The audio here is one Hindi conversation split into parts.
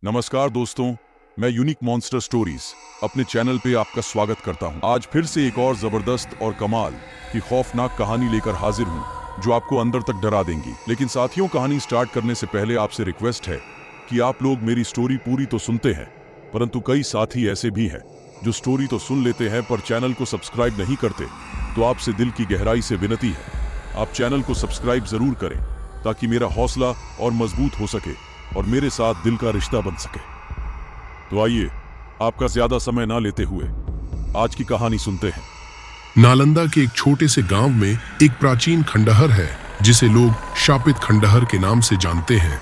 नमस्कार दोस्तों, मैं यूनिक मॉन्स्टर स्टोरीज अपने चैनल पे आपका स्वागत करता हूं। आज फिर से एक और जबरदस्त और कमाल की खौफनाक कहानी लेकर हाजिर हूं जो आपको अंदर तक डरा देंगी। लेकिन साथियों, कहानी स्टार्ट करने से पहले आपसे रिक्वेस्ट है कि आप लोग मेरी स्टोरी पूरी तो सुनते हैं, परंतु कई साथी ऐसे भी हैं जो स्टोरी तो सुन लेते हैं पर चैनल को सब्सक्राइब नहीं करते। तो आपसे दिल की गहराई से विनती है, आप चैनल को सब्सक्राइब जरूर करें ताकि मेरा हौसला और मजबूत हो सके और मेरे साथ दिल का रिश्ता बन सके। तो आइए, आपका ज्यादा समय ना लेते हुए आज की कहानी सुनते हैं। नालंदा के एक छोटे से गांव में एक प्राचीन खंडहर है जिसे लोग शापित खंडहर के नाम से जानते हैं।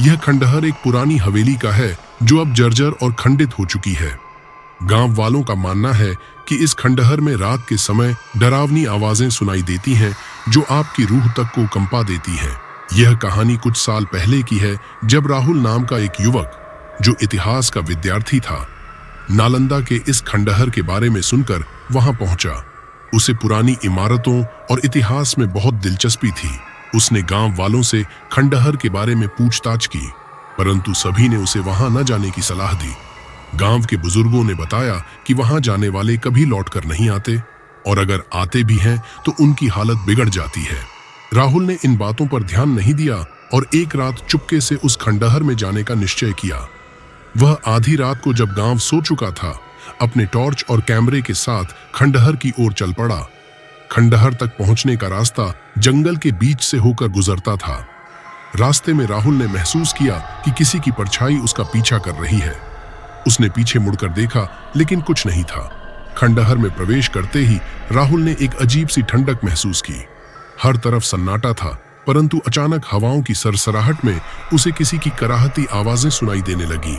यह खंडहर एक पुरानी हवेली का है जो अब जर्जर और खंडित हो चुकी है। गांव वालों का मानना है कि इस खंडहर में रात के समय डरावनी आवाजें सुनाई देती हैं जो आपकी रूह तक को कंपा देती हैं। यह कहानी कुछ साल पहले की है जब राहुल नाम का एक युवक जो इतिहास का विद्यार्थी था, नालंदा के इस खंडहर के बारे में सुनकर वहां पहुंचा। उसे पुरानी इमारतों और इतिहास में बहुत दिलचस्पी थी। उसने गांव वालों से खंडहर के बारे में पूछताछ की, परंतु सभी ने उसे वहां न जाने की सलाह दी। गांव के बुजुर्गों ने बताया कि वहां जाने वाले कभी लौटकर नहीं आते और अगर आते भी हैं तो उनकी हालत बिगड़ जाती है। राहुल ने इन बातों पर ध्यान नहीं दिया और एक रात चुपके से उस खंडहर में जाने का निश्चय किया। वह आधी रात को जब गांव सो चुका था, अपने टॉर्च और कैमरे के साथ खंडहर की ओर चल पड़ा। खंडहर तक पहुंचने का रास्ता जंगल के बीच से होकर गुजरता था। रास्ते में राहुल ने महसूस किया कि किसी की परछाई उसका पीछा कर रही है। उसने पीछे मुड़कर देखा, लेकिन कुछ नहीं था। खंडहर में प्रवेश करते ही राहुल ने एक अजीब सी ठंडक महसूस की। हर तरफ सन्नाटा था, परंतु अचानक हवाओं की सरसराहट में उसे किसी की कराहती आवाजें सुनाई देने लगी।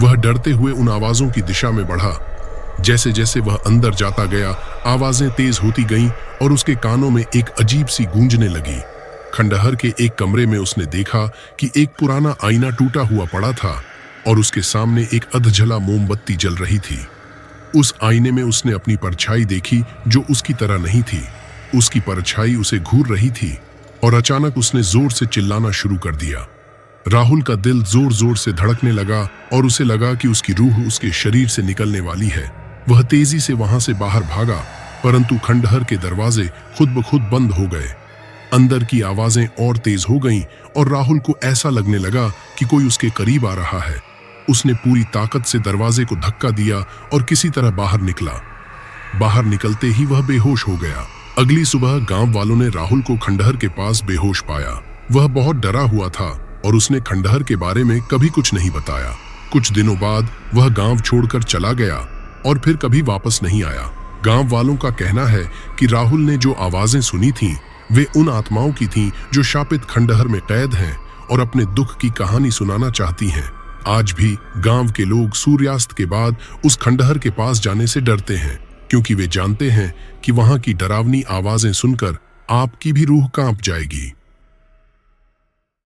वह डरते हुए उन आवाजों की दिशा में बढ़ा। जैसे जैसे वह अंदर जाता गया, आवाजें तेज होती गईं और उसके कानों में एक अजीब सी गूंजने लगी। खंडहर के एक कमरे में उसने देखा कि एक पुराना आईना टूटा हुआ पड़ा था और उसके सामने एक अधजला मोमबत्ती जल रही थी। उस आईने में उसने अपनी परछाई देखी जो उसकी तरह नहीं थी। उसकी परछाई उसे घूर रही थी और अचानक उसने जोर से चिल्लाना शुरू कर दिया। राहुल का दिल जोर जोर से धड़कने लगा और उसे लगा कि उसकी रूह उसके शरीर से निकलने वाली है। वह तेजी से वहां से बाहर भागा, परंतु खंडहर के दरवाजे खुद ब खुद बंद हो गए। अंदर की आवाजें और तेज हो गईं और राहुल को ऐसा लगने लगा कि कोई उसके करीब आ रहा है। उसने पूरी ताकत से दरवाजे को धक्का दिया और किसी तरह बाहर निकला। बाहर निकलते ही वह बेहोश हो गया। अगली सुबह गांव वालों ने राहुल को खंडहर के पास बेहोश पाया। वह बहुत डरा हुआ था और उसने खंडहर के बारे में कभी कुछ नहीं बताया। कुछ दिनों बाद वह गांव छोड़कर चला गया और फिर कभी वापस नहीं आया। गांव वालों का कहना है कि राहुल ने जो आवाजें सुनी थीं, वे उन आत्माओं की थीं जो शापित खंडहर में कैद हैं और अपने दुख की कहानी सुनाना चाहती हैं। आज भी गांव के लोग सूर्यास्त के बाद उस खंडहर के पास जाने से डरते हैं, क्योंकि वे जानते हैं कि वहां की डरावनी आवाजें सुनकर आपकी भी रूह कांप जाएगी।